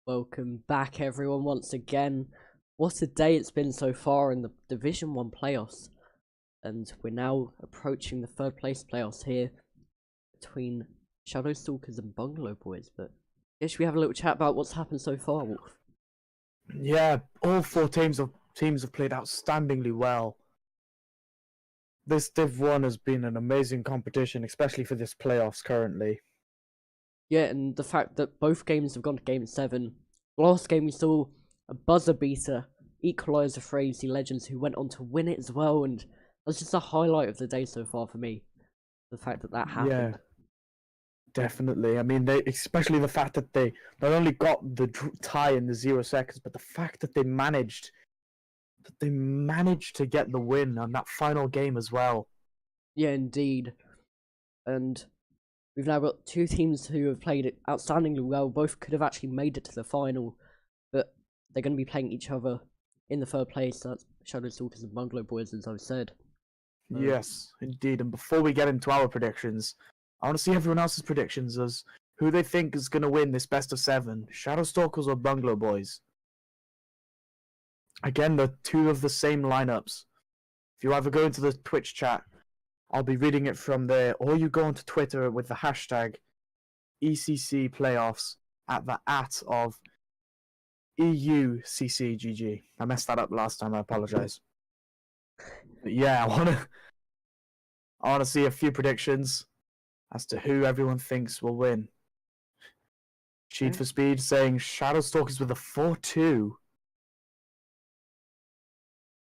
Welcome back, everyone, once again. What a day it's been so far in the Division 1 playoffs. And we're now approaching the third place playoffs here between Shadow Stalkers and Bungalow Boys. But yeah, should we have a little chat about what's happened so far, Wolf? Yeah, all four teams have played outstandingly well. This Div 1 has been an amazing competition, especially for this playoffs currently. Yeah, and the fact that both games have gone to Game 7. Last game we saw a buzzer beater, equaliser for AUC Legends, who went on to win it as well, and that's just a highlight of the day so far for me. The fact that happened. Yeah, definitely. I mean, especially the fact that they not only got the tie in the 0 seconds, but the fact that they managed to get the win on that final game as well. Yeah, indeed. And we've now got two teams who have played it outstandingly well. Both could have actually made it to the final, but they're going to be playing each other in the third place. So that's Shadow Stalkers and Bungalow Boys, as I've said. Yes, indeed. And before we get into our predictions, I want to see everyone else's predictions as who they think is going to win this best of 7, Shadow Stalkers or Bungalow Boys. Again, the two of the same lineups. If you ever go into the Twitch chat, I'll be reading it from there, or you go onto Twitter with the hashtag ECC playoffs at the @ of EUCCGG. I messed that up last time, I apologize. But yeah, I wanna see a few predictions as to who everyone thinks will win. Cheat for Speed saying Shadow Stalkers with a 4-2.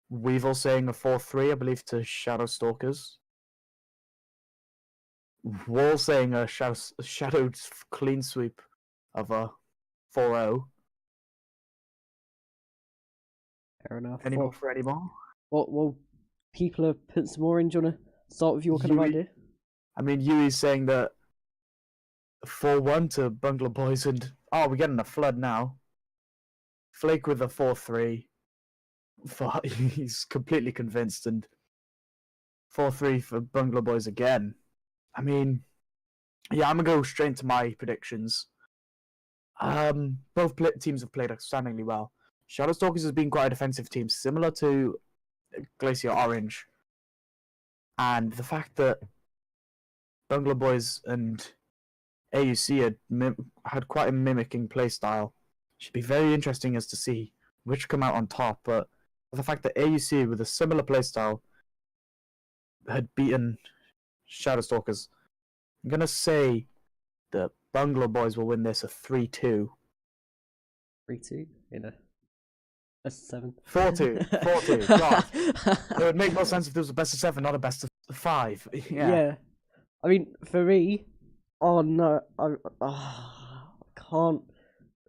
Weevil saying a 4-3, I believe, to Shadow Stalkers. Wall saying a shadow clean sweep of a 4-0. Fair enough. Any more for any more? Well, people have put some more in. Do you want to start with your kind of idea? I mean, Yui's saying that 4-1 to Bungalow Boys, and we're getting a flood now. Flake with a 4-3. He's completely convinced, and 4-3 for Bungalow Boys again. I mean, yeah, I'm gonna go straight into my predictions. Both teams have played outstandingly well. Shadow Stalkers has been quite a defensive team, similar to Glacier Orange, and the fact that Bungalow Boys and AUC had quite a mimicking playstyle should be very interesting as to see which come out on top. But the fact that AUC with a similar playstyle had beaten Shadow Stalkers, I'm gonna say that Bungalow Boys will win this a 3-2. 3-2 in a best of 7. 4-2. 4-2. God. It would make more sense if there was a best of 7, not a best of 5. Yeah. I mean, for me, no, I can't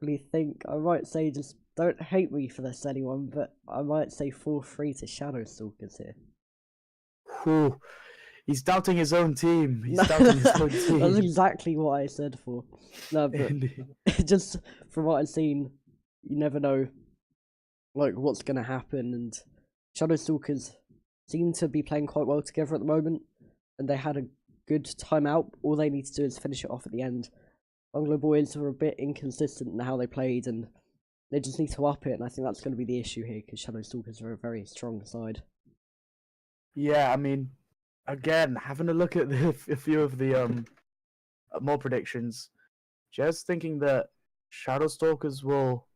really think. I might say, just don't hate me for this, anyone, but I might say 4-3 to Shadow Stalkers here. Whew. He's doubting his own team. That's exactly what I said for. No, but just from what I've seen, you never know, like, what's gonna happen. And Shadow Stalkers seem to be playing quite well together at the moment, and they had a good time out. All they need to do is finish it off at the end. Bungalow Boys are a bit inconsistent in how they played, and they just need to up it. And I think that's going to be the issue here, because Shadow Stalkers are a very strong side. Yeah, I mean, again, having a look at a few of the more predictions, just thinking that Shadow Stalkers will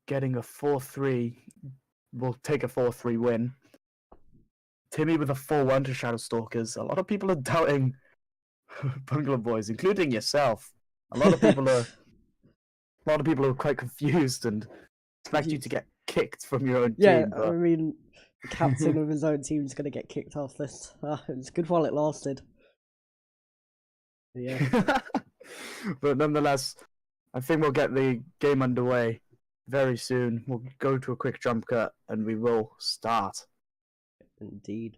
getting a 4-3, will take a 4-3 win. Timmy with a 4-1 to Shadow Stalkers. A lot of people are doubting Bungalow Boys, including yourself. A lot of people are quite confused and expect you to get kicked from your own team. I mean, the captain of his own team is going to get kicked off this. It was good while it lasted. Yeah. But nonetheless, I think we'll get the game underway very soon. We'll go to a quick jump cut and we will start. Indeed.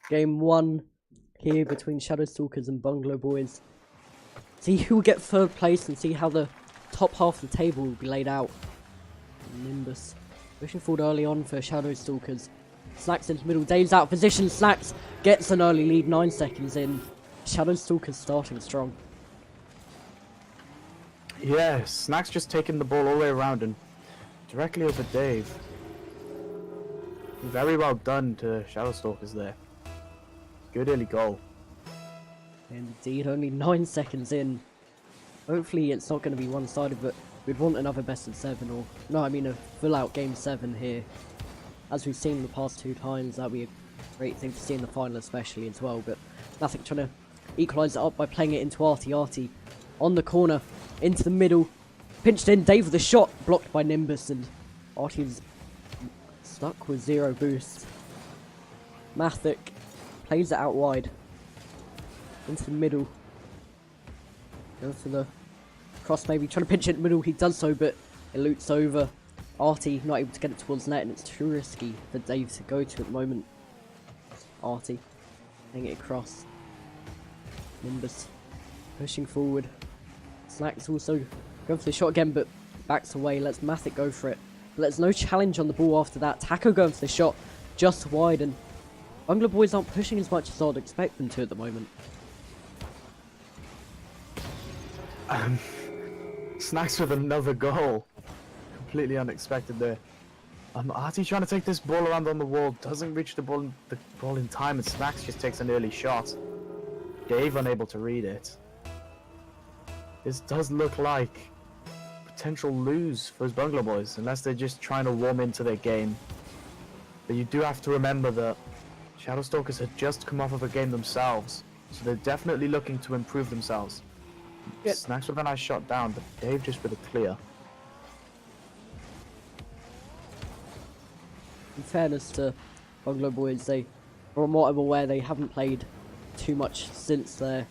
Game 1 here between Shadow Stalkers and Bungalow Boys. See who will get third place and see how the top half of the table will be laid out. Nimbus pushing forward early on for Shadow Stalkers. Slacks into the middle, Dave's out of position, Slacks gets an early lead 9 seconds in. Shadow Stalkers starting strong. Yeah, Snack's just taking the ball all the way around and directly over Dave. Very well done to Shadow Stalkers there. Good early goal. Indeed, only 9 seconds in. Hopefully it's not going to be one-sided, but we'd want another best of 7 or... No, I mean a full-out game 7 here. As we've seen the past 2 times, that would be a great thing to see in the final especially as well, but nothing trying to equalise it up by playing it into Artie. Artie on the corner, into the middle, pinched in, Dave with a shot, blocked by Nimbus, and Artie's stuck with 0 boost. Mathic plays it out wide, into the middle, goes for the cross maybe, trying to pinch it in the middle, he does so, but it loops over. Artie not able to get it towards net, and it's too risky for Dave to go to at the moment. Artie playing it across. Nimbus pushing forward. Slacks also going for the shot again, but backs away, lets Mathic go for it. But there's no challenge on the ball after that. Taco going for the shot just wide, and Bungalow Boys aren't pushing as much as I'd expect them to at the moment. Snacks with another goal. Completely unexpected there. Artie trying to take this ball around on the wall, doesn't reach the ball in time, and Snacks just takes an early shot. Dave unable to read it. This does look like potential lose for his Bungalow Boys, unless they're just trying to warm into their game. But you do have to remember that Shadow Stalkers had just come off of a game themselves, so they're definitely looking to improve themselves. Yep. Snacks with a nice shot down, but Dave just with a clear. In fairness to Bungalow Boys, from what I'm aware, they haven't played too much since their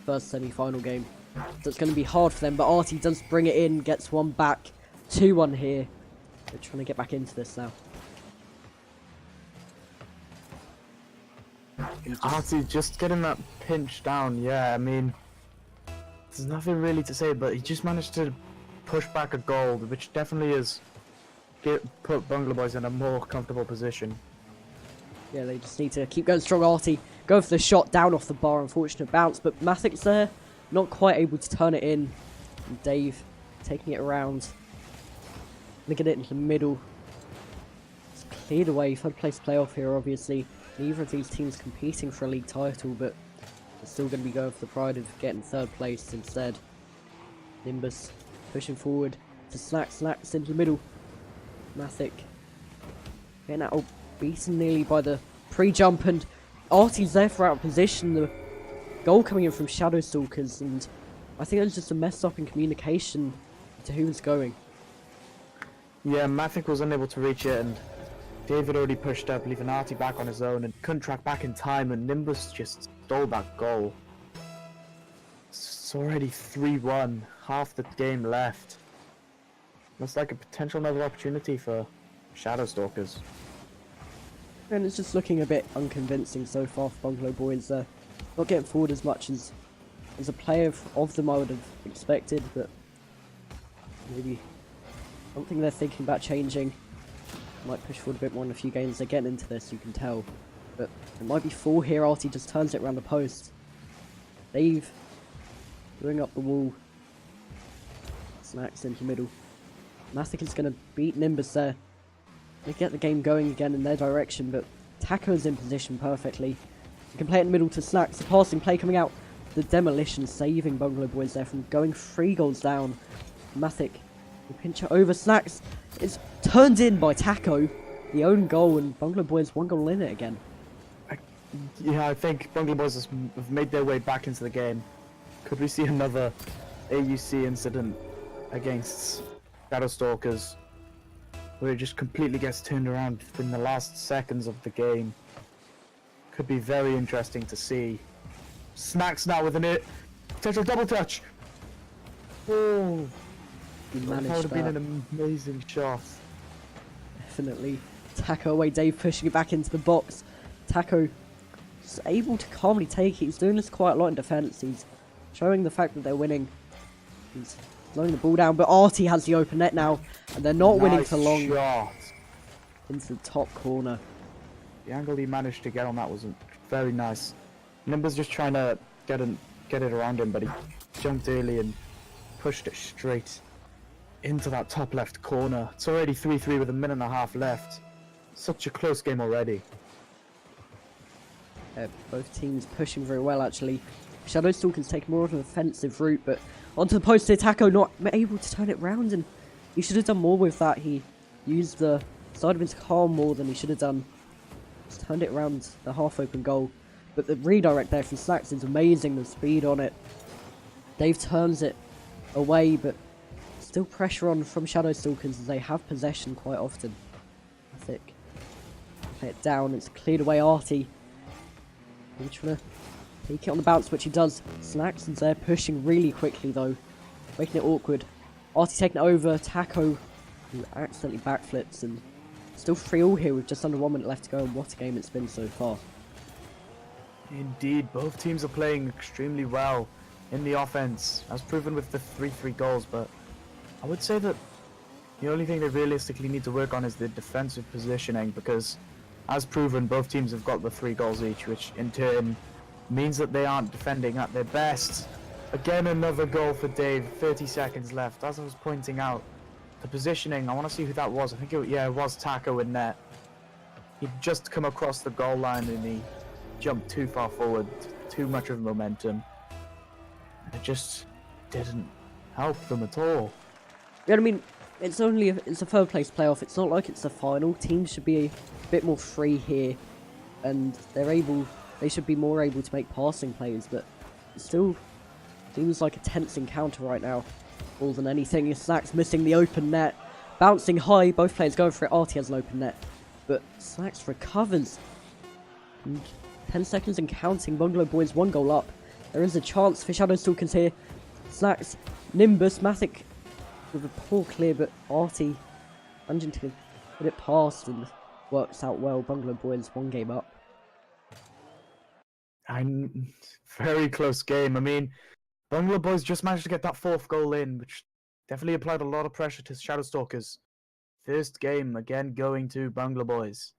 first semi-final game. So it's going to be hard for them, but Artie does bring it in, gets one back, 2-1 here. They're trying to get back into this now. Artie just getting that pinch down, yeah, I mean, there's nothing really to say, but he just managed to push back a goal, which definitely is put Bungalow Boys in a more comfortable position. Yeah, they just need to keep going strong. Artie go for the shot down off the bar, unfortunate bounce, but Mathic's there, not quite able to turn it in. And Dave taking it around, gonna get it into the middle. It's cleared away, third place playoff here obviously. Neither of these teams competing for a league title, but they're still going to be going for the pride of getting third place instead. Nimbus pushing forward to Slacks into the middle. Mathic getting out beaten nearly by the pre-jump, and Artie's there for out of position. The goal coming in from Shadow Stalkers, and I think it was just a mess up in communication to who was going. Yeah, Mathic was unable to reach it, and David already pushed up, leaving Artie back on his own and couldn't track back in time, and Nimbus just stole that goal. It's already 3-1, half the game left. Looks like a potential another opportunity for Shadow Stalkers. And it's just looking a bit unconvincing so far for Bungalow Boys. Not getting forward as much as a player of them I would have expected, but maybe something they're thinking about changing. Might push forward a bit more in a few games. They're getting into this, you can tell. But it might be 4 here. Artie just turns it around the post. Dave doing up the wall. Snacks into middle. Mathic is going to beat Nimbus there. They get the game going again in their direction, but Taco's in position perfectly. You can play it in the middle to Snacks. The passing play coming out. The demolition saving Bungalow Boys there from going 3 goals down. Mathic will pinch it over. Snacks is turned in by Taco. The own goal, and Bungalow Boys 1 goal in it again. I think Bungalow Boys have made their way back into the game. Could we see another AUC incident against Shadow Stalkers, where it just completely gets turned around in the last seconds of the game? Could be very interesting to see. Snacks now with an potential double touch. Oh, that would have been an amazing shot. Definitely. Taco away, Dave pushing it back into the box. Taco is able to calmly take it. He's doing this quite a lot in defence. He's showing the fact that they're winning. He's slowing the ball down, but Artie has the open net now, and they're not winning for long. Shot. Into the top corner. The angle he managed to get on that was very nice. Nimbus just trying to get it around him, but he jumped early and pushed it straight into that top left corner. It's already 3-3 with a minute and a half left. Such a close game already. Both teams pushing very well, actually. Shadow Stalkers take more of an offensive route, but onto the post here, Taco not able to turn it round, and he should have done more with that. He used the side of his calm more than he should have done. Just turned it around the half-open goal. But the redirect there from Slacks is amazing, the speed on it. Dave turns it away, but still pressure on from Shadow Stalkers as they have possession quite often. Thick. Play it down, it's cleared away. Artie. He's trying to take it on the bounce, which he does. Slacks is there pushing really quickly though, making it awkward. Artie taking it over. Taco, who accidentally backflips, and still 3-3 here with just under 1 minute left to go, and what a game it's been so far. Indeed, both teams are playing extremely well in the offense, as proven with the 3-3 goals, but I would say that the only thing they realistically need to work on is the defensive positioning, because as proven, both teams have got the 3 goals each, which in turn means that they aren't defending at their best. Again, another goal for Dave, 30 seconds left. As I was pointing out, the positioning, I want to see who that was. I think it was Taco in net. He'd just come across the goal line and he jumped too far forward, too much of momentum. And it just didn't help them at all. Yeah, I mean, it's a third place playoff. It's not like it's the final. Teams should be a bit more free here, and they should be more able to make passing plays, but it still seems like a tense encounter right now. More than anything, Slacks missing the open net, bouncing high, both players going for it. Artie has an open net, but Slacks recovers. And 10 seconds and counting, Bungalow Boys 1 goal up. There is a chance for Shadow Stalkers here. Slacks, Nimbus, Mathic with a poor clear, but Artie managing to put it past and works out well. Bungalow Boys 1 game up. Very close game. I mean, Bungalow Boys just managed to get that 4th goal in, which definitely applied a lot of pressure to Shadow Stalkers. First game again going to Bungalow Boys.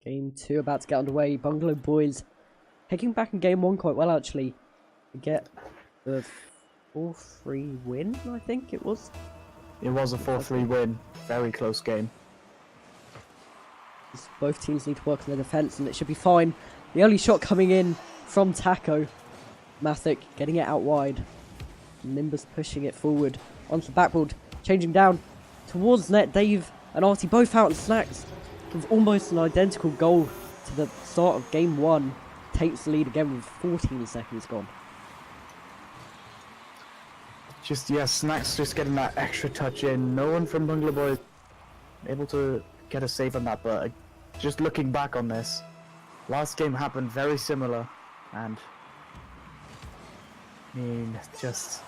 Game 2 about to get underway. Bungalow boys taking back in game 1 quite well, actually. To get the 4-3 win, I think it was. It was a 4-3 win. Very close game. Both teams need to work on their defence and it should be fine. The early shot coming in from Taco. Mathic getting it out wide. Nimbus pushing it forward onto the backboard. Changing down towards net. Dave and Artie both out, and Snacks with almost an identical goal to the start of game 1. Takes the lead again with 14 seconds gone. Snacks just getting that extra touch in. No one from Bungalow Boys able to get a save on that, but just looking back on this, last game happened very similar, and I mean, just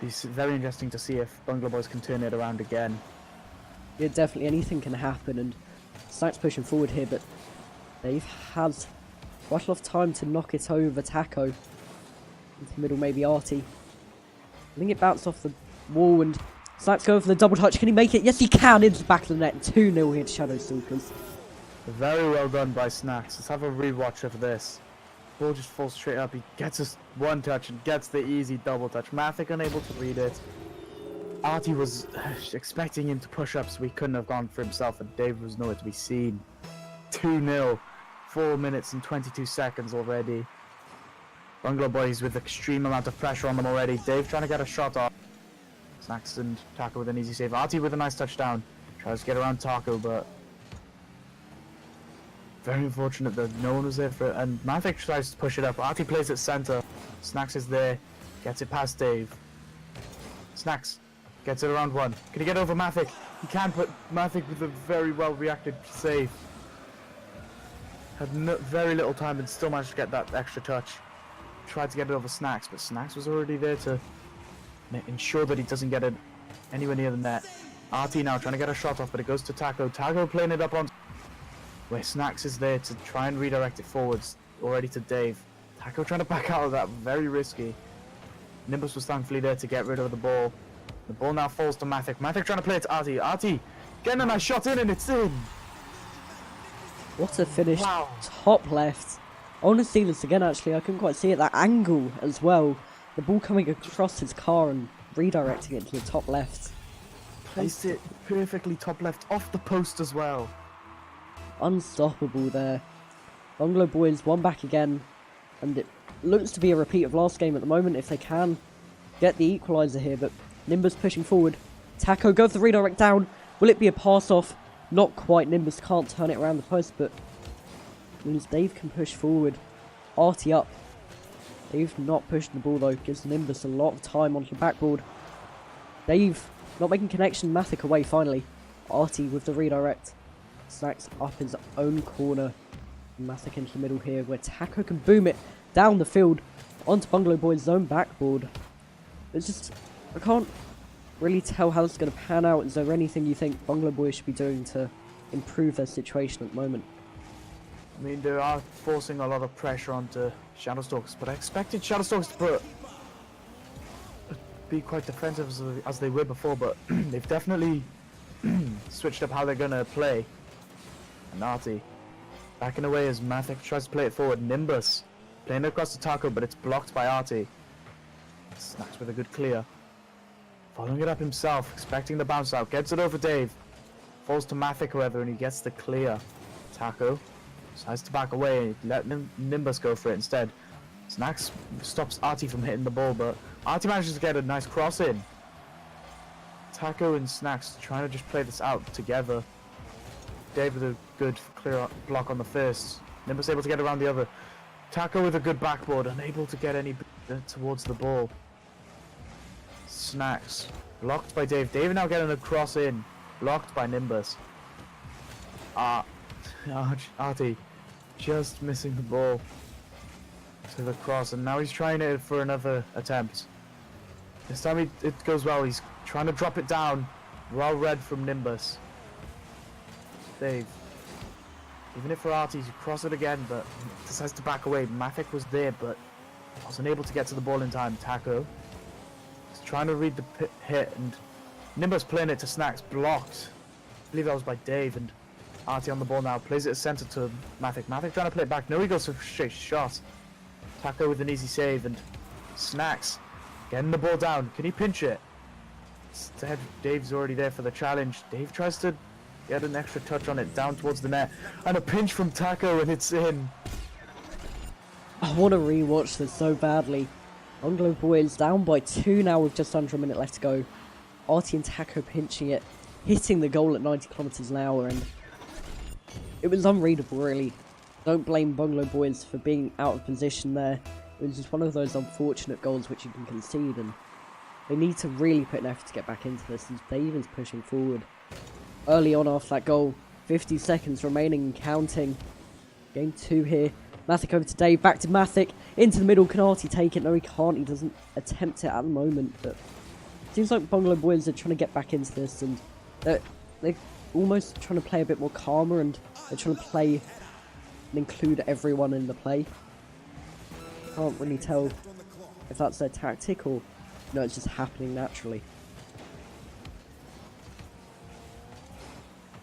it's very interesting to see if Bungalow Boys can turn it around again. Yeah, definitely anything can happen, and Snacks pushing forward here, but they've had quite a lot of time to knock it over Taco. Into the middle, maybe Artie. I think it bounced off the wall, and Snacks going for the double touch. Can he make it? Yes, he can, into the back of the net. 2-0 here to Shadow Stalkers. Very well done by Snacks. Let's have a rewatch of this. Ball just falls straight up. He gets us one touch and gets the easy double touch. Mathic unable to read it. Artie was expecting him to push up, so he couldn't have gone for himself, and Dave was nowhere to be seen. 2-0. 4 minutes and 22 seconds already. Bungalow Boys with extreme amount of pressure on them already. Dave trying to get a shot off. Snacks and Taco with an easy save. Artie with a nice touchdown. Tries to get around Taco, but very unfortunate that no one was there for it. And Mathic tries to push it up. Artie plays it center. Snacks is there. Gets it past Dave. Snacks gets it around one. Can he get over Mathic? He can, but Mathic with a very well reacted save. Had very little time and still managed to get that extra touch. Tried to get it over Snacks, but Snacks was already there to ensure that he doesn't get it anywhere near the net. Artie now trying to get a shot off, but it goes to Taco. Taco playing it up on where Snacks is there to try and redirect it forwards, already to Dave. Taco trying to back out of that, very risky. Nimbus was thankfully there to get rid of the ball. The ball now falls to Mathic. Mathic trying to play it to Artie. Artie getting a nice shot in, and it's in. What a finish. Wow. Top left. I want to see this again, actually. I couldn't quite see it. That angle as well. The ball coming across his car and redirecting it to the top left. Placed it perfectly top left, off the post as well. Unstoppable there. Bungalow Boys one back again. And it looks to be a repeat of last game at the moment if they can get the equaliser here. But Nimbus pushing forward. Taco goes the redirect down. Will it be a pass off? Not quite. Nimbus can't turn it around the post, but means Dave can push forward. Artie up. Dave not pushing the ball though. Gives Nimbus a lot of time onto the backboard. Dave not making connection. Mathic away finally. Artie with the redirect. Snacks up his own corner. Mathic into the middle here where Taco can boom it down the field onto Bungalow Boys' zone backboard. It's just, I can't really tell how this is going to pan out. Is there anything you think Bungalow Boys should be doing to improve their situation at the moment? I mean, they are forcing a lot of pressure onto Shadow Stalkers, but I expected Shadow Stalkers to be quite defensive as they were before, but they've definitely switched up how they're going to play. And Artie backing away as Mathic tries to play it forward. Nimbus playing it across to Taco, but it's blocked by Artie. Snacks with a good clear. Following it up himself, expecting the bounce out. Gets it over Dave. Falls to Mathic, however, and he gets the clear. Taco decides to back away, let Nimbus go for it instead. Snacks stops Artie from hitting the ball, but Artie manages to get a nice cross in. Taco and Snacks trying to just play this out together. Dave with a good clear block on the first. Nimbus able to get around the other. Taco with a good backboard, unable to get any towards the ball. Snacks blocked by Dave. Dave now getting a cross in, blocked by Nimbus. Artie just missing the ball to the cross, and now he's trying it for another attempt. This time it goes well. He's trying to drop it down. Well read from Nimbus. Dave, even if for Artie to cross it again, but decides to back away. Mathic was there, but wasn't able to get to the ball in time. Taco is trying to read the hit, and Nimbus playing it to Snacks, blocked. I believe that was by Dave, and Artie on the ball now, plays it center to Matic. Matic trying to play it back. No, he goes for a straight shot. Taco with an easy save, and Snacks getting the ball down. Can he pinch it? Instead, Dave's already there for the challenge. Dave tries to get an extra touch on it, down towards the net. And a pinch from Taco, and it's in. I want to rewatch this so badly. Bungalow Boys down by 2 now with just under a minute left to go. Artie and Taco pinching it, hitting the goal at 90 kilometers an hour, and it was unreadable, really. Don't blame Bungalow Boys for being out of position there. It was just one of those unfortunate goals which you can concede, and they need to really put an effort to get back into this, as Davin's pushing forward. Early on after that goal, 50 seconds remaining and counting. Game 2 here. Mathic over to Dave, back to Mathic, into the middle. Can Artie take it? No, he can't. He doesn't attempt it at the moment, but it seems like Bungalow Boys are trying to get back into this, and they're almost trying to play a bit more calmer, and they're trying to play and include everyone in the play. Can't really tell if that's their tactic or no, it's just happening naturally.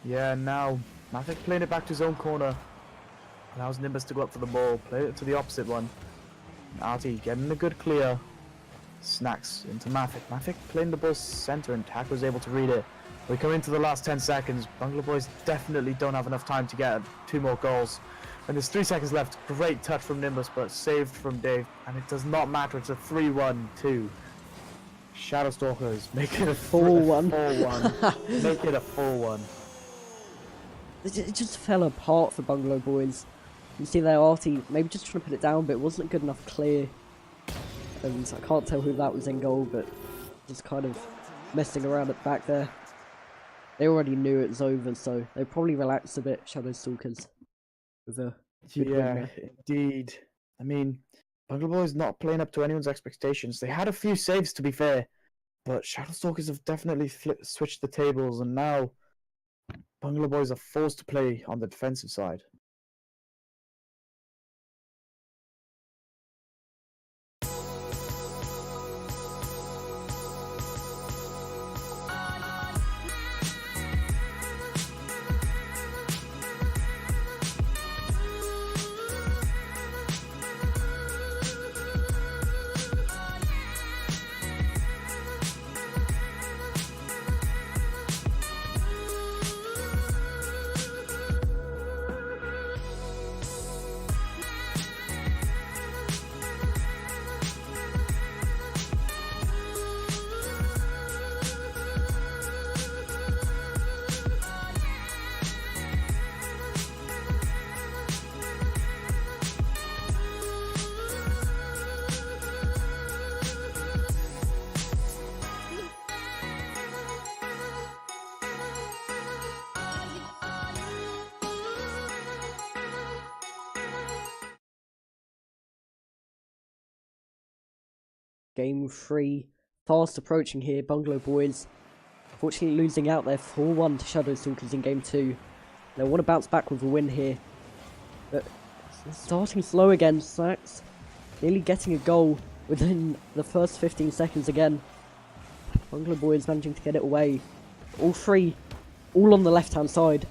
Yeah, now Matic playing it back to his own corner. Allows Nimbus to go up for the ball, play it to the opposite one. Artie getting a good clear. Snacks into Matic. Matic playing the ball center, and Taco's able to read it. We come into the last 10 seconds. Bungalow Boys definitely don't have enough time to get 2 more goals. And there's 3 seconds left. Great touch from Nimbus, but saved from Dave. And it does not matter. It's a 3-1-2. Shadow Stalkers make it a 4-1. 4-1. Make it a 4-1. It just fell apart for Bungalow Boys. You see there, Artie maybe just trying to put it down, but it wasn't a good enough clear. And I can't tell who that was in goal, but just kind of messing around at the back there. They already knew it was over, so they probably relaxed a bit, Shadow Stalkers. With a good win there. Indeed. I mean, Bungalow Boys not playing up to anyone's expectations. They had a few saves, to be fair, but Shadow Stalkers have definitely switched the tables, and now Bungalow Boys are forced to play on the defensive side. Game 3, fast approaching here. Bungalow Boys, fortunately losing out there 4-1 to Shadow Stalkers in Game 2. They want to bounce back with a win here, but starting slow again. Snacks nearly getting a goal within the first 15 seconds again. Bungalow Boys managing to get it away. All 3, all on the left-hand side.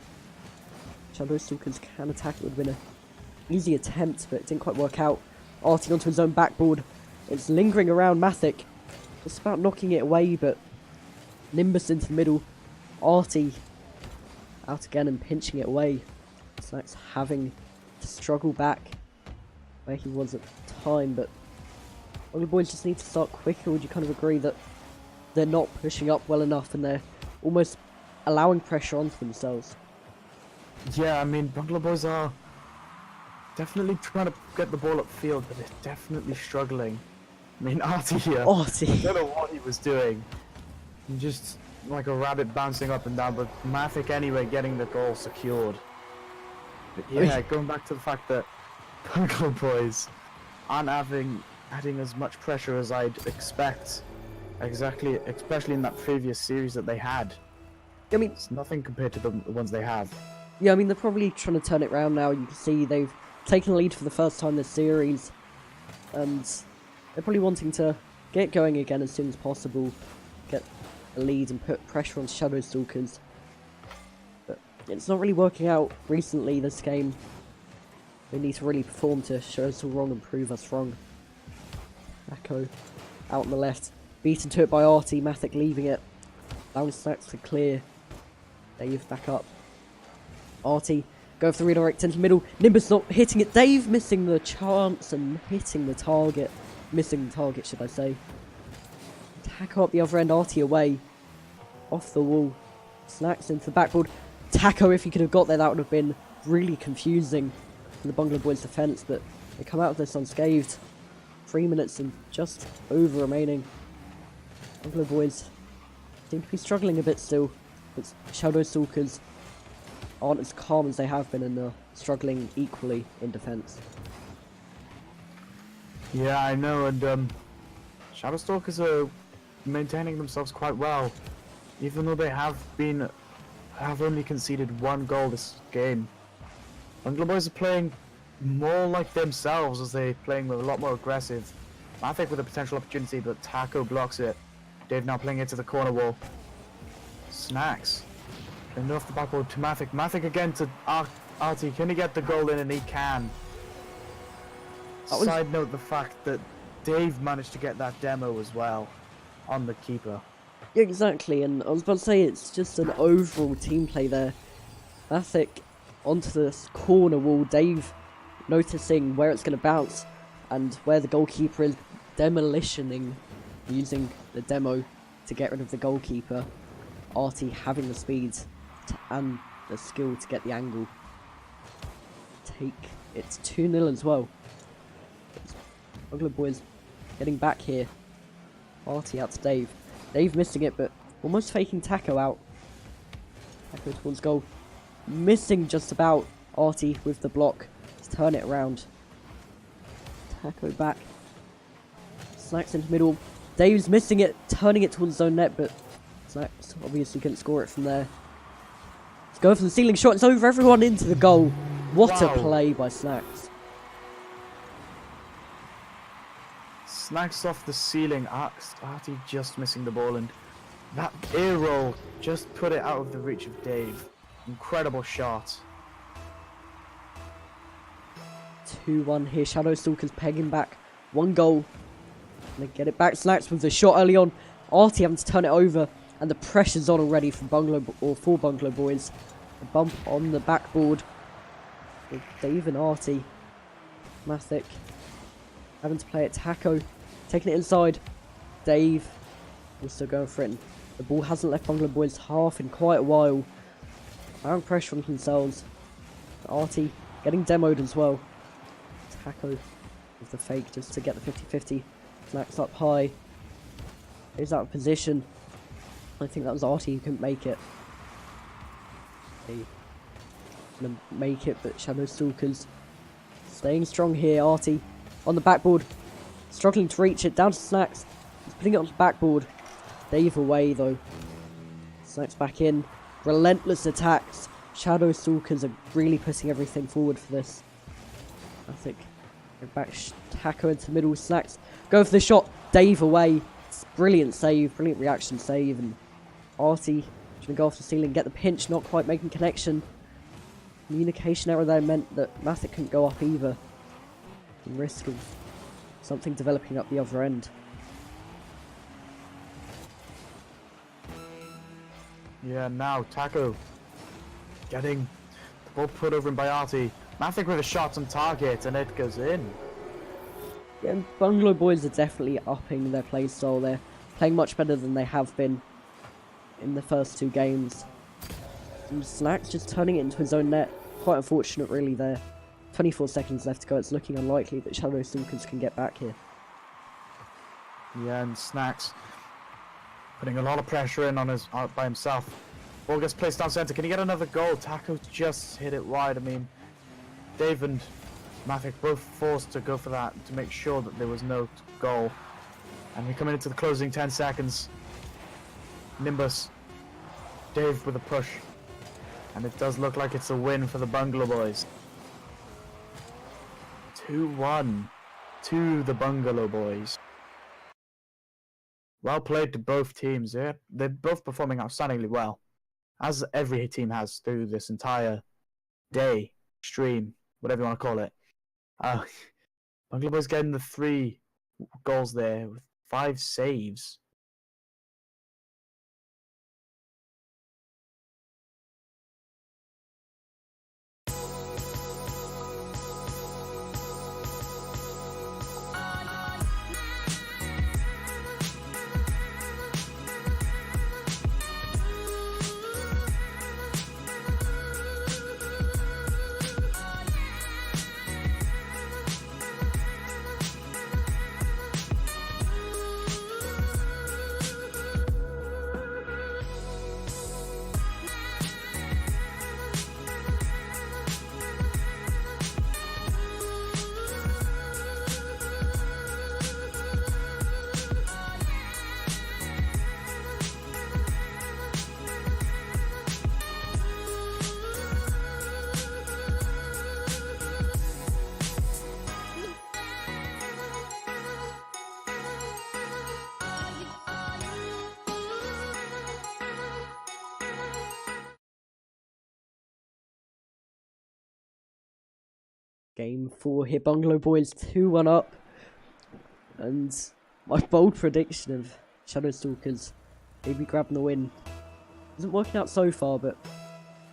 Shadow Stalkers can attack it with an easy attempt, but it didn't quite work out. Artie onto his own backboard. It's lingering around Mathic, just about knocking it away, but Nimbus into the middle. Artie out again and pinching it away. Snacks having to struggle back where he was at the time, but all the boys just need to start quicker. Would you kind of agree that they're not pushing up well enough and they're almost allowing pressure onto themselves? Yeah, I mean, Bungalow Boys are definitely trying to get the ball upfield, but they're definitely struggling. I mean, Artie here, Artie. I don't know what he was doing. Just like a rabbit bouncing up and down, but Mathic anyway getting the goal secured. But yeah, going back to the fact that Bungalow Boys aren't adding as much pressure as I'd expect. Exactly, especially in that previous series that they had. I mean, it's nothing compared to the ones they have. Yeah, I mean, they're probably trying to turn it around now. You can see they've taken the lead for the first time this series, and they're probably wanting to get going again as soon as possible, get a lead and put pressure on Shadow Stalkers. But It's not really working out recently, this game. We need to really perform to show us all wrong and prove us wrong. Echo out on the left. Beaten to it by Artie. Mathic leaving it. Down Snacks to clear. Dave back up. Artie go for the redirect into the middle. Nimbus not hitting it. Dave missing the chance and hitting the target. Missing the target, should I say. Taco up the other end. Artie away. Off the wall. Snacks into the backboard. Taco, if he could have got there, that would have been really confusing for the Bungalow boys' defence, but they come out of this unscathed. 3 minutes and just over remaining. Bungalow boys seem to be struggling a bit still. But Shadow Stalkers aren't as calm as they have been and are struggling equally in defence. Yeah, I know, and Shadow Stalkers are maintaining themselves quite well, even though they have only conceded 1 goal this game. Bungalow boys are playing more like themselves as they're playing a lot more aggressive. Mathic with a potential opportunity, but Taco blocks it. Dave now playing it to the corner wall. Snacks. And off the backboard to Mathic. Mathic again to Artie. Can he get the goal in? And he can. Side note, the fact that Dave managed to get that demo as well on the keeper. Yeah, exactly, and I was about to say it's just an overall team play there. Mathic onto this corner wall. Dave noticing where it's going to bounce and where the goalkeeper is, demolitioning, using the demo to get rid of the goalkeeper. Artie having the speed and the skill to get the angle. It's 2-0 as well. Bungalow boys getting back here. Artie out to Dave. Dave missing it, but almost faking Taco out. Taco towards goal. Missing just about. Artie with the block. Let's turn it around. Taco back. Snacks into middle. Dave's missing it, turning it towards his own net, but Snacks obviously couldn't score it from there. Let's go for the ceiling shot. It's over everyone into the goal. What a play by Snacks. Snacks off the ceiling. Artie just missing the ball, and that air roll just put it out of the reach of Dave. Incredible shot. 2-1 here. Shadow Stalkers pegging back. 1 goal. And they get it back. Snacks with the shot early on. Artie having to turn it over. And the pressure's on already for Bungalow boys. A bump on the backboard. With Dave and Artie. Mathic having to play it. Taco taking it inside. Dave is still going for it. And the ball hasn't left Bungalow boys half in quite a while. Found pressure on themselves. Artie getting demoed as well. Taco with the fake just to get the 50-50. Snacks up high. He's out of position. I think that was Artie who couldn't make it. He gonna make it, but Shadow Stalkers staying strong here. Artie on the backboard, struggling to reach it. Down to Snacks. He's putting it on the backboard. Dave away though. Snacks back in. Relentless attacks. Shadow Stalkers are really putting everything forward for this. I think back Taco into the middle. Snacks go for the shot. Dave away. It's brilliant save, brilliant reaction save, and Artie trying to go off the ceiling, get the pinch, not quite making connection. Communication error there meant that Mathic couldn't go up either. And risk of something developing up the other end. Yeah, now Taco getting the ball put over him by Artie. Mathic with a shot on target, and it goes in. Yeah, Bungalow boys are definitely upping their play style. They're playing much better than they have been in the first 2 games. And Snacks just turning it into his own net. Quite unfortunate really there. 24 seconds left to go. It's looking unlikely that Shadow Stalkers can get back here. Yeah, and Snacks putting a lot of pressure in on by himself. Ball gets placed down centre. Can he get another goal? Taco just hit it wide. I mean, Dave and Mathic both forced to go for that to make sure that there was no goal. And we're coming into the closing 10 seconds. Nimbus. Dave with a push. And it does look like it's a win for the Bungalow boys. 2-1 to the Bungalow boys. Well played to both teams. They're both performing outstandingly well. as every team has through this entire day, stream, whatever you want to call it. Bungalow Boys getting the 3 goals there with 5 saves. Game 4 here, Bungalow Boys 2-1 up. And my bold prediction of Shadow Stalkers maybe grabbing the win isn't working out so far, but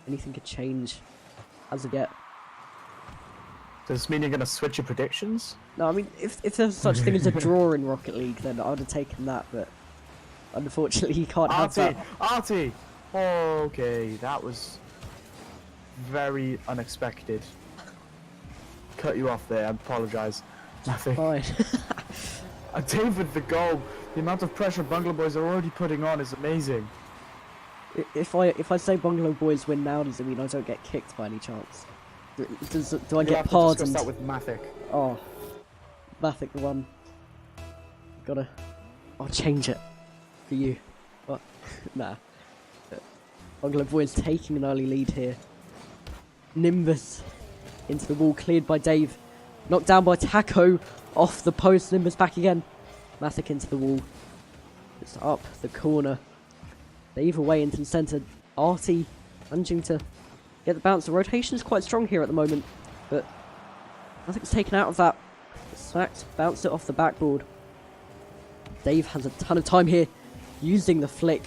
anything could change as of yet. Does this mean you're going to switch your predictions? No, I mean, if there's such thing as a draw in Rocket League, then I would have taken that, but unfortunately you can't have that. Artie! Okay, that was very unexpected. Cut you off there, I apologise. Nothing. Fine. Dave with the goal. The amount of pressure Bungalow Boys are already putting on is amazing. If I say Bungalow Boys win now, does it mean I don't get kicked by any chance? Do I get pardoned? Discuss that with Mathic. Oh, Mathic the one. I'll change it for you. What? Nah. Bungalow Boys taking an early lead here. Nimbus into the wall, cleared by Dave. Knocked down by Taco, off the post. Nimbus back again. Mathic into the wall. It's up the corner. Dave away into the centre. Artie managing to get the bounce. The rotation is quite strong here at the moment, but Mathic's taken out of that. Smacked, bounced it off the backboard. Dave has a ton of time here, using the flick.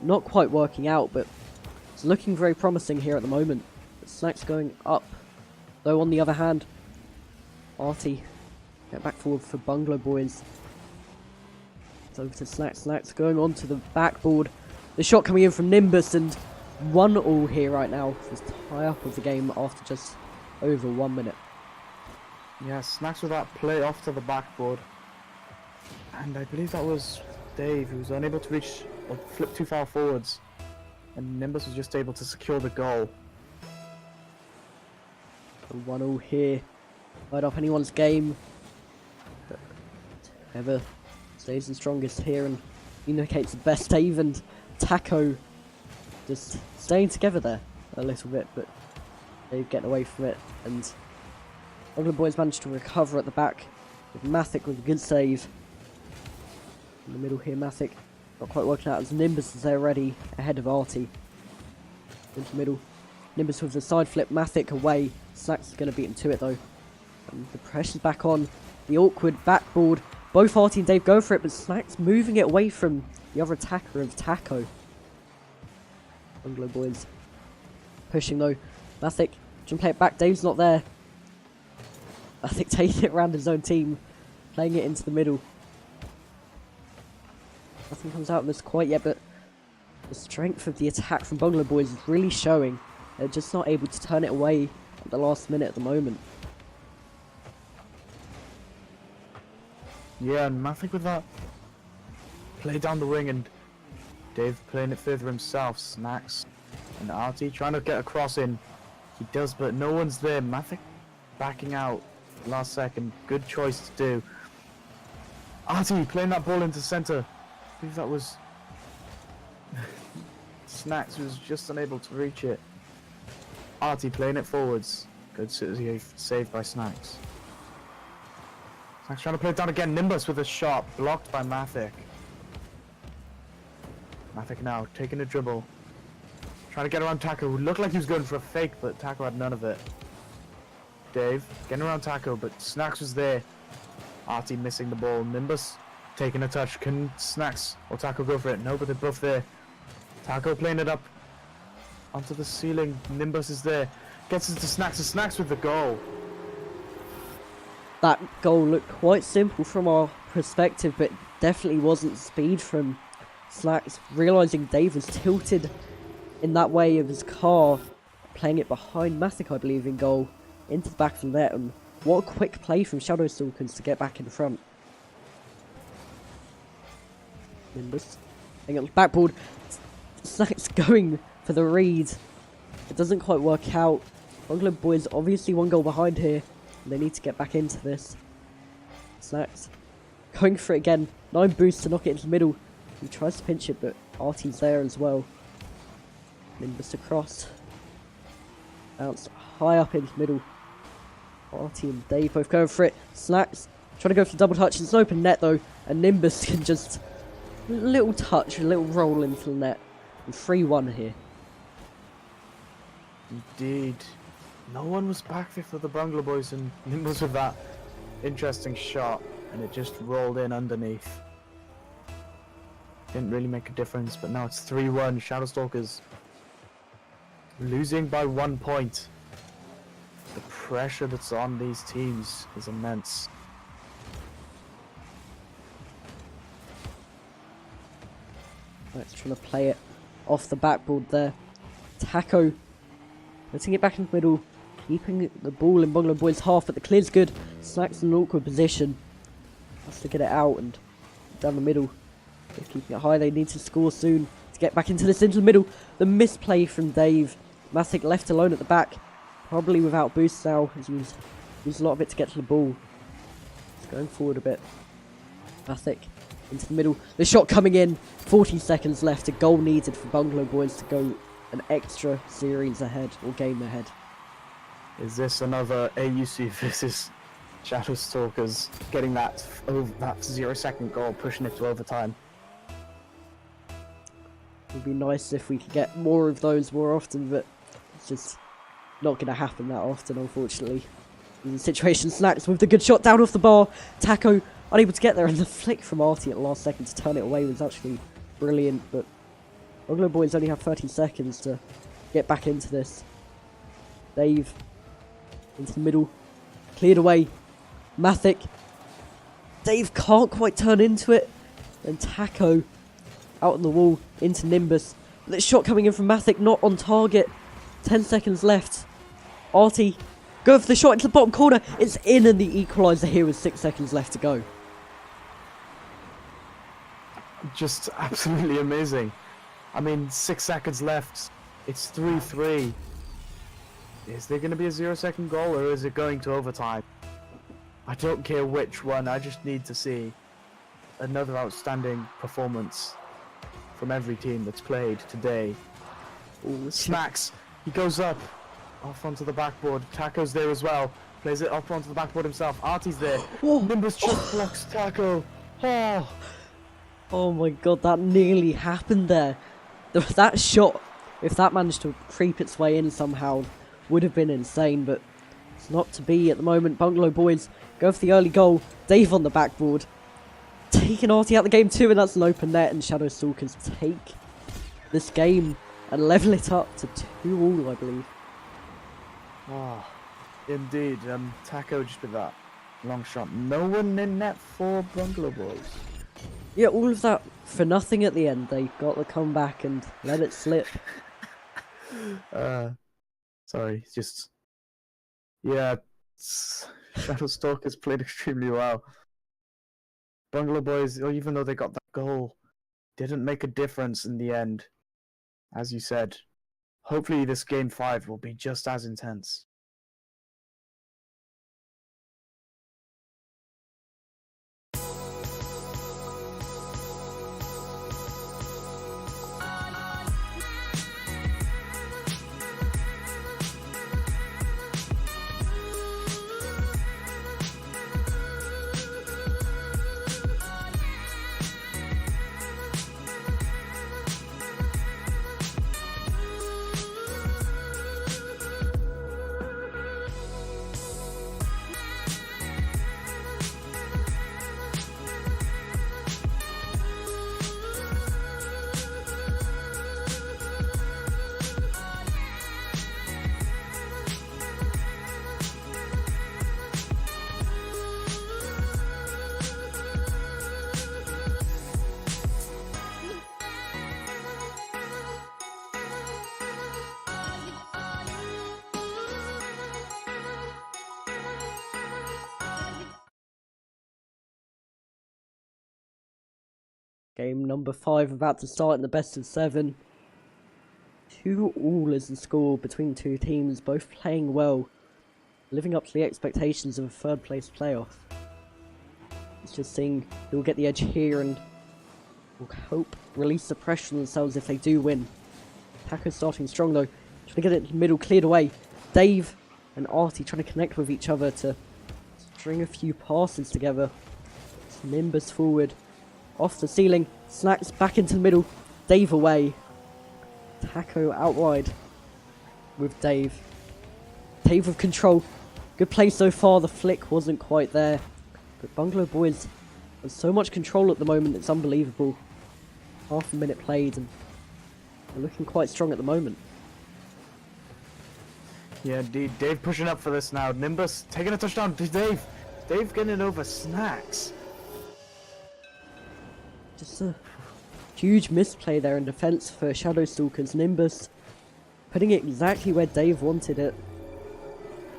Not quite working out, but it's looking very promising here at the moment. But Snack's going up. Though on the other hand, Artie get back forward for Bungalow Boys. It's over to Snack. Snack's going on to the backboard. The shot coming in from Nimbus, and 1-1 here right now. Just tie up of the game after just over 1 minute. Yeah, Snacks with that play off to the backboard. And I believe that was Dave, who was unable to reach or flip too far forwards. And Nimbus was just able to secure the goal. 1-1 here. Right off anyone's game. But whoever stays the strongest here and communicates the best. Dave and Taco just staying together there a little bit, but they're getting away from it. And Bungalow Boys managed to recover at the back with Mathic with a good save. In the middle here, Mathic not quite working out as Nimbus is there ready ahead of Artie. Into the middle. Nimbus with the side flip, Mathic away. Snack's going to beat him to it though. And the pressure's back on. The awkward backboard. Both Artie and Dave go for it, but Snack's moving it away from the other attacker of Taco. Bungalow Boys pushing though. Mathic trying to play it back. Dave's not there. Mathic taking it around his own team. Playing it into the middle. Nothing comes out of this quite yet, but the strength of the attack from Bungalow Boys is really showing. They're just not able to turn it away at the last minute at the moment. Yeah, and Mathic with that play down the wing, and Dave playing it further himself. Snacks and Artie trying to get a cross in. He does, but no one's there. Mathic backing out last second. Good choice to do. Artie playing that ball into centre. I believe that was Snacks, who was just unable to reach it. Artie playing it forwards. Good save by Snacks. Snacks trying to play it down again. Nimbus with a shot blocked by Mathic. Mathic now taking a dribble. Trying to get around Taco, who looked like he was going for a fake, but Taco had none of it. Dave getting around Taco, but Snacks was there. Artie missing the ball. Nimbus taking a touch. Can Snacks or Taco go for it? No, but they're both there. Taco playing it up onto the ceiling. Nimbus is there. Gets it to Snacks, and Snacks with the goal. That goal looked quite simple from our perspective, but definitely wasn't speed from Snacks. Realising Dave was tilted in that way of his car, playing it behind Matic, I believe, in goal, into the back of the net, and what a quick play from Shadow Stalkers to get back in front. Nimbus hang on the backboard. Snacks going for the read. It doesn't quite work out. Bungalow boys obviously 1 goal behind here, and they need to get back into this. Snacks going for it again. 9 boosts to knock it into the middle. He tries to pinch it, but Artie's there as well. Nimbus across. Bounce high up into the middle. Artie and Dave both going for it. Snacks trying to go for the double touch. It's an open net though, and Nimbus can just a little touch, a little roll into the net. And 3-1 here. Indeed. No one was back there for the Bungalow boys, and Nimbus with that interesting shot, and it just rolled in underneath. Didn't really make a difference, but now it's 3-1. Shadow Stalkers losing by 1 point. The pressure that's on these teams is immense. Let's try to play it off the backboard there. Taco letting it back in the middle, keeping the ball in Bungalow boys' half, but the clear's good. Snacks in an awkward position. Has to get it out and down the middle. They're keeping it high. They need to score soon to get back into the middle. The misplay from Dave. Matic left alone at the back, probably without boost now, as he used a lot of it to get to the ball. He's going forward a bit. Matic into the middle. The shot coming in. 40 seconds left. A goal needed for Bungalow boys to go an extra series ahead, or game ahead. Is this another AUC versus Shadow Stalkers getting that 0-second goal, pushing it to overtime? It would be nice if we could get more of those more often, but it's just not going to happen that often, unfortunately. In the situation, Snacks with the good shot down off the bar. Taco unable to get there, and the flick from Artie at the last second to turn it away was actually brilliant, but Bungalow boys only have 30 seconds to get back into this. Dave into the middle, cleared away. Matic. Dave can't quite turn into it. Then Taco out on the wall into Nimbus. But the shot coming in from Matic, not on target. 10 seconds left. Artie go for the shot into the bottom corner. It's in, and the equaliser here with 6 seconds left to go. Just absolutely amazing. I mean, 6 seconds left. It's 3-3. Is there going to be a 0-second goal, or is it going to overtime? I don't care which one. I just need to see another outstanding performance from every team that's played today. Ooh, Snacks. He goes up off onto the backboard. Taco's there as well. Plays it up onto the backboard himself. Artie's there. Oh. Nimbus just blocks Taco. Oh my god, that nearly happened there. That shot, if that managed to creep its way in somehow, would have been insane, but it's not to be at the moment. Bungalow boys go for the early goal. Dave on the backboard, taking Artie out the game too, and that's an open net, and Shadow Stalkers take this game and level it up to 2-2, I believe. Oh, indeed. Taco just with that long shot. No one in net for Bungalow boys. Yeah, all of that for nothing at the end. They got to come back and let it slip. Sorry, just... Yeah, Shadow Stalkers played extremely well. Bungalow boys, even though they got that goal, didn't make a difference in the end. As you said, hopefully this game 5 will be just as intense. Game number 5 about to start in the best of 7. 2-2 is the score between two teams, both playing well, living up to the expectations of a third place playoff. It's just seeing who will get the edge here and will hope release the pressure on themselves if they do win. Taco's starting strong though, trying to get it in the middle, cleared away. Dave and Artie trying to connect with each other to string a few passes together. It's Nimbus forward, off the ceiling, Snacks back into the middle, Dave away. Taco out wide with Dave. Dave with control. Good play so far, the flick wasn't quite there. But Bungalow boys have so much control at the moment, it's unbelievable. Half a minute played and they're looking quite strong at the moment. Yeah, indeed. Dave pushing up for this now. Nimbus taking a touchdown to Dave. Dave getting over Snacks. Just a huge misplay there in defense for Shadow Stalkers. Nimbus putting it exactly where Dave wanted it.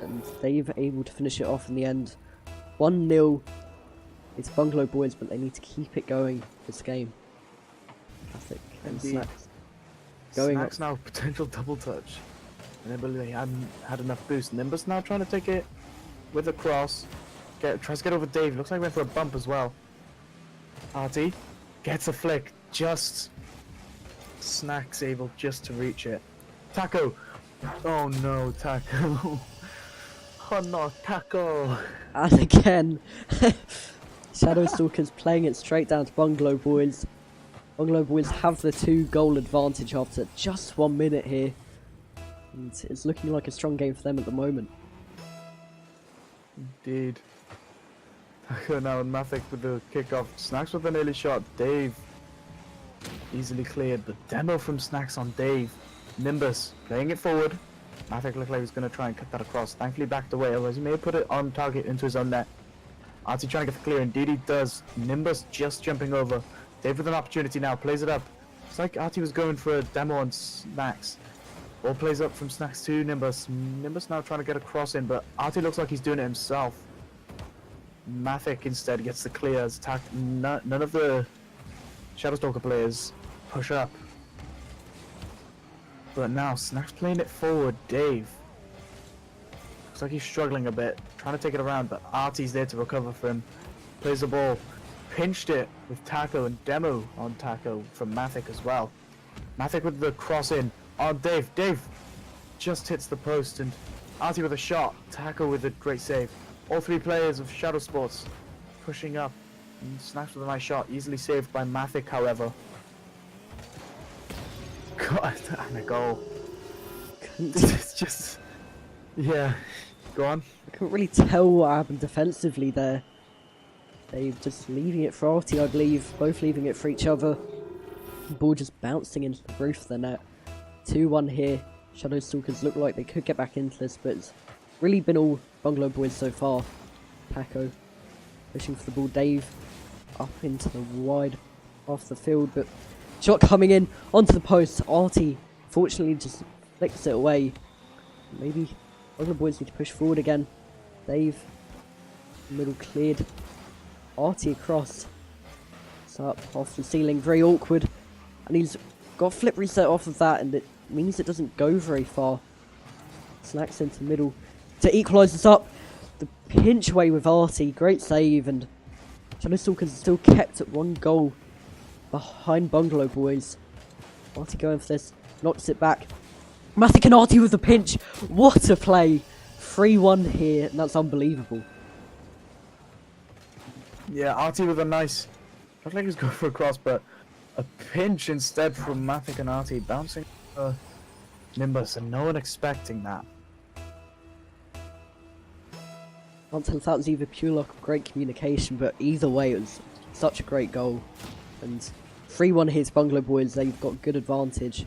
And Dave able to finish it off in the end. 1-0. It's Bungalow boys, but they need to keep it going this game. Classic and Snacks. Going Snacks up. now potential double touch. And I believe they hadn't had enough boost. Nimbus now trying to take it with a cross. Tries to get over Dave. Looks like he went for a bump as well. Artie gets a flick. Just Snacks able just to reach it. Taco. Oh no, Taco. Oh no, Taco. And again, Shadow Stalkers playing it straight down to Bungalow boys. Bungalow boys have the 2-goal advantage after just 1 minute here. And it's looking like a strong game for them at the moment. Indeed. Taco now and Mathic with the kickoff. Snacks with an early shot. Dave easily cleared, but demo from Snacks on Dave. Nimbus playing it forward. Mathic looked like he was going to try and cut that across. Thankfully backed away, otherwise he may have put it on target into his own net. Artie trying to get the clear, indeed he does. Nimbus just jumping over. Dave with an opportunity now, plays it up. It's like Artie was going for a demo on Snacks. Ball plays up from Snacks to Nimbus. Nimbus now trying to get a cross in, but Artie looks like he's doing it himself. Mathic instead gets the clear as none of the Shadowstalker players push up. But now Snacks playing it forward. Dave looks like he's struggling a bit, trying to take it around, but Artie's there to recover for him. Plays the ball, pinched it with Taco and demo on Taco from Mathic as well. Mathic with the cross in on Dave. Dave just hits the post and Artie with a shot. Taco with a great save. All three players of Shadow Sports pushing up. And Snacks with a nice shot, easily saved by Mathic, however. God, and a goal. It's just, yeah. Go on. I couldn't really tell what happened defensively there. They just leaving it for Artie, I believe. Both leaving it for each other. The ball just bouncing into the roof of the net. 2-1 here. Shadow Stalkers look like they could get back into this, but it's really been all Bungalow boys so far. Taco pushing for the ball. Dave up into the wide half the field, but shot coming in onto the post. Artie fortunately just flicks it away. Maybe Bungalow boys need to push forward again. Dave, middle cleared. Artie across. It's up off the ceiling, very awkward. And he's got a flip reset off of that, and it means it doesn't go very far. Snacks into the middle to equalise this up. The pinch away with Artie, great save, and Shadow Stalkers are still kept at 1 goal behind Bungalow boys. Artie going for this, knocks it back. Mathic and Artie with the pinch. What a play! 3-1 here, and that's unbelievable. Yeah, Artie with a nice, looked like he was going for a cross, but a pinch instead from Mathic and Artie, bouncing Nimbus, and no one expecting that. Can't tell if that was either pure luck or great communication, but either way it was such a great goal. And 3-1 here to Bungalow boys, they've got good advantage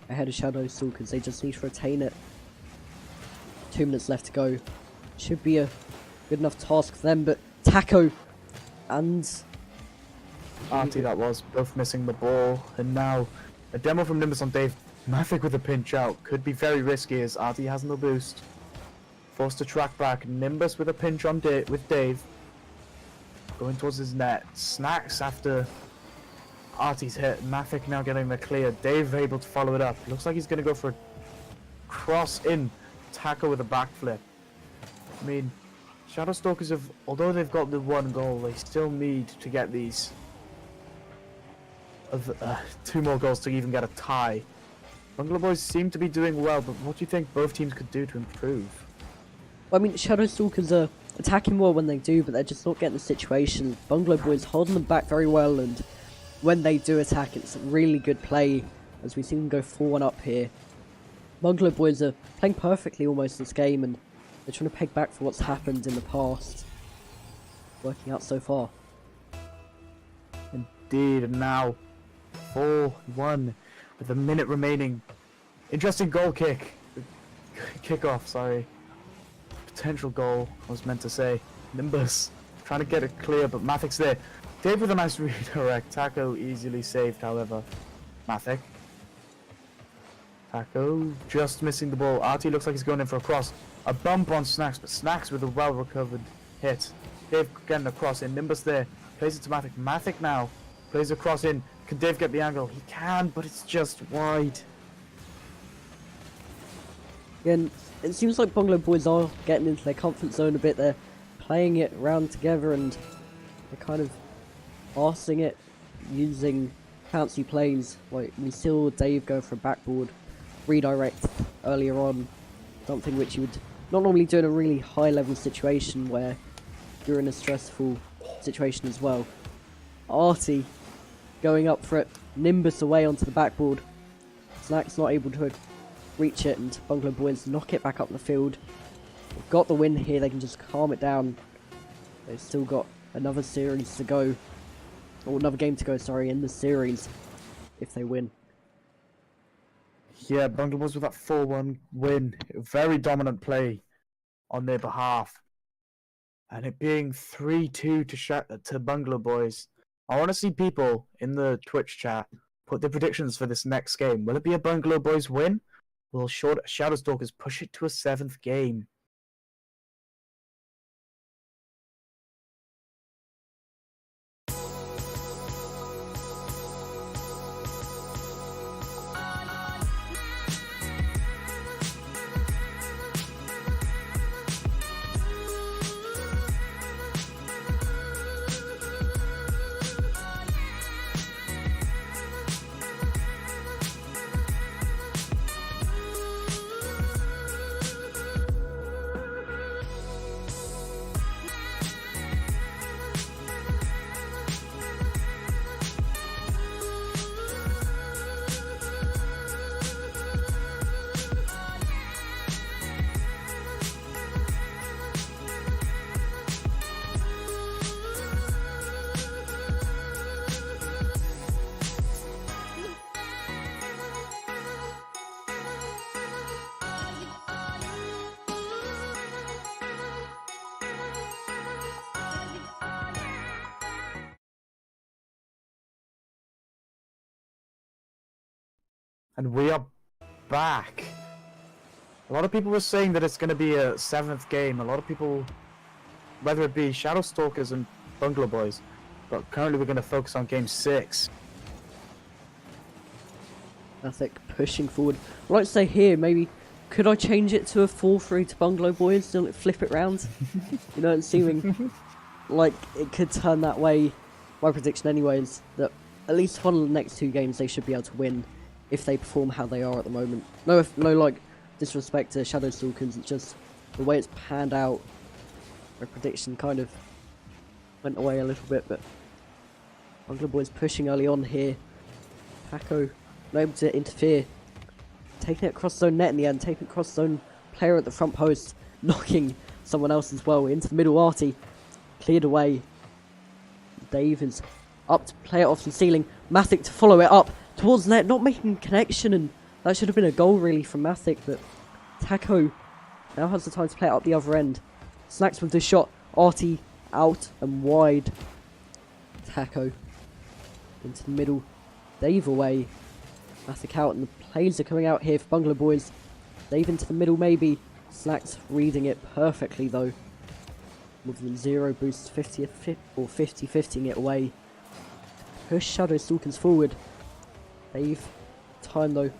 ahead of Shadow Stalkers. They just need to retain it. 2 minutes left to go. Should be a good enough task for them, but Taco and Artie that was, both missing the ball, and now a demo from Nimbus on Dave. Mathic with a pinch out, could be very risky as Artie has no boost. Forced to track back, Nimbus with a pinch on with Dave. Going towards his net. Snacks after Artie's hit. Mavic now getting the clear. Dave able to follow it up. Looks like he's going to go for a cross in. Tackle with a backflip. I mean, Shadow Stalkers have, although they've got the one goal, they still need to get these 2 more goals to even get a tie. Bungalow Boys seem to be doing well, but what do you think both teams could do to improve? Well, I mean, Shadow Stalkers are attacking well when they do, but they're just not getting the situation. Bungalow Boys holding them back very well, and when they do attack, it's really good play, as we see them go 4-1 up here. Bungalow Boys are playing perfectly almost this game, and they're trying to peg back for what's happened in the past. Working out so far. Indeed, and now 4-1 with a minute remaining. Interesting goal kick. Kickoff, sorry. Potential goal, I was meant to say. Nimbus trying to get it clear, but Mavic's there. Dave with a nice redirect. Taco easily saved, however. Mavic. Taco just missing the ball. Artie looks like he's going in for a cross. A bump on Snacks, but Snacks with a well-recovered hit. Dave getting a cross in. Nimbus there. Plays it to Mavic. Mavic now plays a cross in. Can Dave get the angle? He can, but it's just wide. Again, it seems like Bungalow Boys are getting into their comfort zone a bit. They're playing it around together and they're kind of passing it using fancy plays. Like we saw Dave go for a backboard redirect earlier on. Something which you would not normally do in a really high level situation where you're in a stressful situation as well. Artie going up for it. Nimbus away onto the backboard. Snack's not able to reach it, and Bungalow Boys knock it back up the field. They've got the win here, they can just calm it down. They've still got another series to go. Or another game to go, sorry, in the series. If they win. Yeah, Bungalow Boys with that 4-1 win. Very dominant play on their behalf. And it being 3-2 to Bungalow Boys. I want to see people in the Twitch chat put their predictions for this next game. Will it be a Bungalow Boys win? Will Shadow Stalkers push it to a 7th game? And we are back. A lot of people were saying that it's going to be a 7th game. A lot of people, whether it be Shadow Stalkers and Bungalow Boys, but currently we're going to focus on game 6. Mavic pushing forward. I'd like to say here, maybe, could I change it to a 4-3 to Bungalow Boys and flip it round? You know, it's seeming like it could turn that way. My prediction anyway is that at least one of the next 2 games they should be able to win. If they perform how they are at the moment. No, like, disrespect to Shadow Stalkers, it's just the way it's panned out. My prediction kind of went away a little bit, but Bungalow Boys pushing early on here. Paco not able to interfere. Taking it across zone net in the end, taking it across zone player at the front post, knocking someone else as well into the middle. Artie cleared away. Dave is up to play it off the ceiling. Mavic to follow it up towards net, not making connection, and that should have been a goal really from Mavic, but Taco now has the time to play it up the other end. Snacks with the shot. Artie out and wide. Taco into the middle. Dave away. Mavic out, and the plays are coming out here for Bungalow Boys. Dave into the middle maybe. Snacks reading it perfectly though. With the 0 boost 50-50ing it away. push Shadow Stalkers forward. Dave, time though.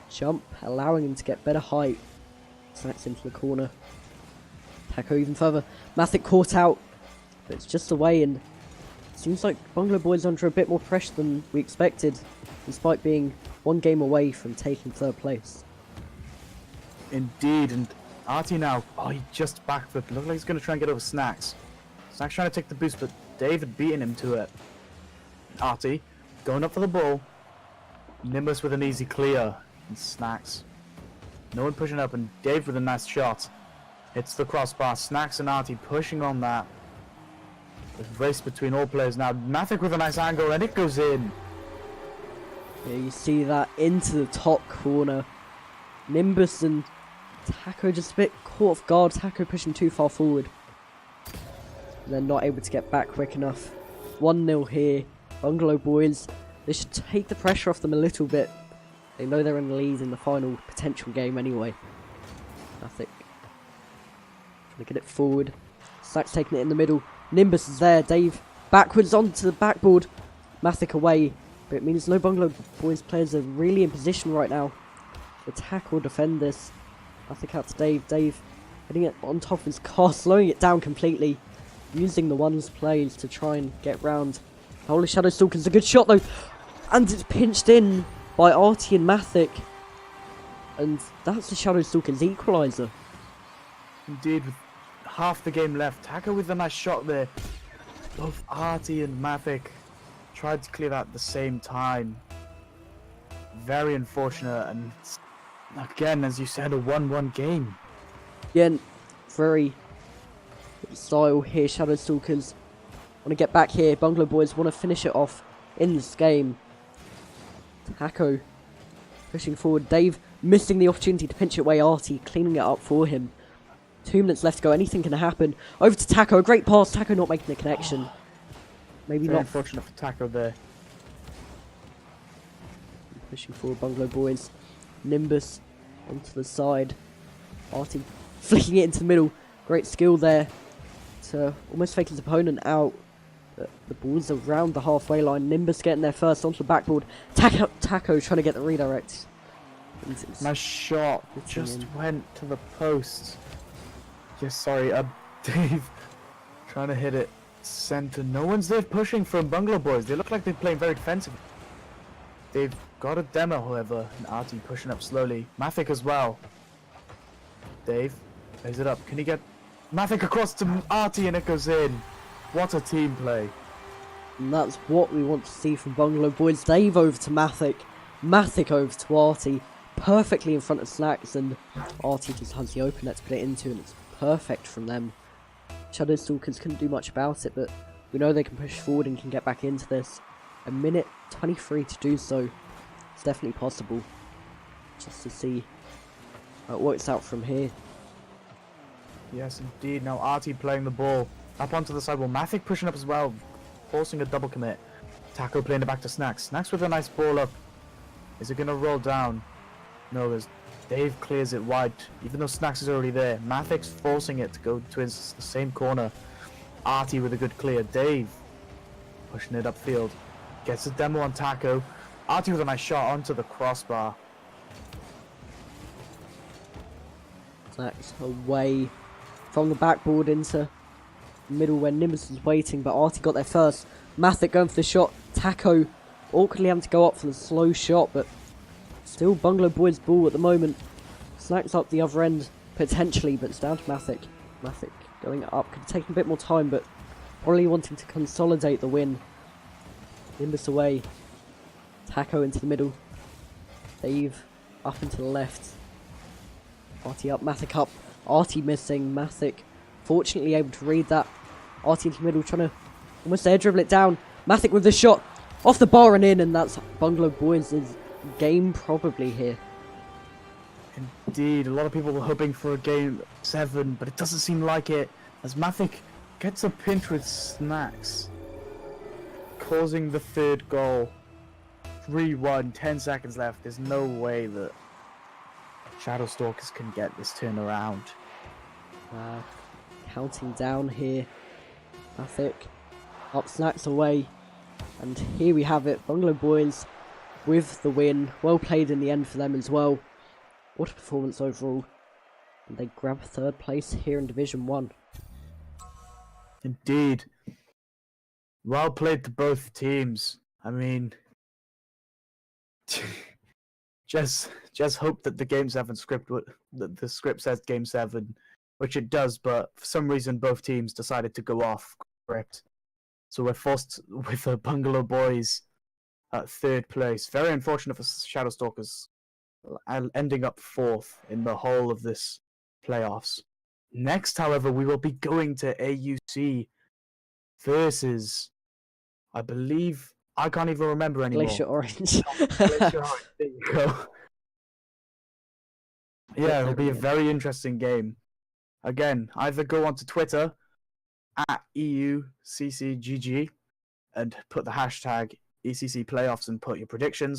Jump, allowing him to get better height. Snacks into the corner. Taco even further. Mathic caught out, but it's just away, and seems like Bungalow Boys under a bit more pressure than we expected, despite being one game away from taking third place. Indeed, and Artie now, he just backflipped. Looks like he's going to try and get over Snacks. Snacks trying to take the boost, but David beating him to it. Artie going up for the ball. Nimbus with an easy clear, and Snacks. No one pushing up, and Dave with a nice shot. Hits the crossbar. Snacks and Artie pushing on that. There's a race between all players now. Mathic with a nice angle, and it goes in. Yeah, you see that into the top corner. Nimbus and Taco just a bit caught off guard. Taco pushing too far forward. And they're not able to get back quick enough. 1-0 here. Bungalow Boys, they should take the pressure off them a little bit. They know they're in the lead in the final potential game anyway. Mathic trying to get it forward. Snacks taking it in the middle. Nimbus is there. Dave backwards onto the backboard. Mathic away. But it means no Bungalow Boys players are really in position right now to attack or defend this. Mathic out to Dave. Dave hitting it on top of his car, slowing it down completely. Using the ones plays to try and get round. Holy Shadow Stalkers, a good shot though. And it's pinched in by Artie and Mathic. And that's the Shadow Stalkers equaliser. Indeed, with half the game left. Taco with a nice shot there. Both Artie and Mathic tried to clear that at the same time. Very unfortunate, and again, as you said, a 1-1 game. Again, very good style here. Shadow Stalkers want to get back here. Bungalow Boys want to finish it off in this game. Taco pushing forward. Dave missing the opportunity to pinch it away. Artie cleaning it up for him. 2 minutes left to go. Anything can happen. Over to Taco. A great pass. Taco not making the connection. Maybe Very not. unfortunate for Taco there. Pushing forward, Bungalow Boys. Nimbus onto the side. Artie flicking it into the middle. Great skill there to almost fake his opponent out. But the ball's around the halfway line. Nimbus getting there first onto the backboard. Taco trying to get the redirect. Nice shot. It just went to the post. Yes, sorry, Dave trying to hit it center. No one's there pushing from Bungalow Boys. They look like they're playing very defensive. They've got a demo, however, and Artie pushing up slowly. Mathic as well. Dave plays it up. Can he get Mathic across to Artie, and it goes in? What a team play. And that's what we want to see from Bungalow Boys. Dave over to Mathic. Mathic over to Artie. Perfectly in front of Snacks, and Artie just has the open net to put it into, and it's perfect from them. Shadow Stalkers couldn't do much about it, but we know they can push forward and can get back into this. A minute 23 to do so. It's definitely possible. Just to see how it works out from here. Yes, indeed. Now Artie playing the ball up onto the sidewall. Mathic pushing up as well, forcing a double commit. Taco playing it back to Snacks. Snacks with a nice ball up. Is it going to roll down? No, as Dave clears it wide, even though Snacks is already there. Mathic's forcing it to go to the same corner. Artie with a good clear. Dave pushing it upfield. Gets a demo on Taco. Artie with a nice shot onto the crossbar. Snacks away from the backboard into the middle where Nimbus is waiting, but Artie got there first. Mathic going for the shot. Taco awkwardly having to go up for the slow shot, but still Bungalow Boys ball at the moment. Snacks up the other end potentially, but it's down to Mathic. Mathic going up. Could have taken a bit more time, but probably wanting to consolidate the win. Nimbus away. Taco into the middle. Dave up into the left. Artie up, Mathic up. Artie missing. Mathic fortunately able to read that. Artie into the middle, trying to almost air dribble it down. Mathic with the shot. Off the bar and in, and that's Bungalow Boys' game probably here. Indeed, a lot of people were hoping for a game 7, but it doesn't seem like it, as Mathic gets a pinch with Snacks, causing the third goal. 3-1, 10 seconds left. There's no way that Shadow Stalkers can get this turn around. Counting down here. Mathic up, Snacks away. And here we have it, Bungalow boys with the win. Well played in the end for them as well. What a performance overall. And they grab 3rd place here in Division 1. Indeed. Well played to both teams. I mean, just hope that the Game 7 script, that the script says Game 7, which it does, but for some reason both teams decided to go off script. So we're forced with the Bungalow boys at 3rd place. Very unfortunate for Shadow Stalkers, ending up 4th in the whole of this playoffs. Next, however, we will be going to AUC versus, I believe, I can't even remember anymore. Glacier Orange. Glacier Orange, there you go. Yeah, it'll be a very interesting game. Again, either go onto Twitter at EUCCGG and put the hashtag ECC playoffs and put your predictions,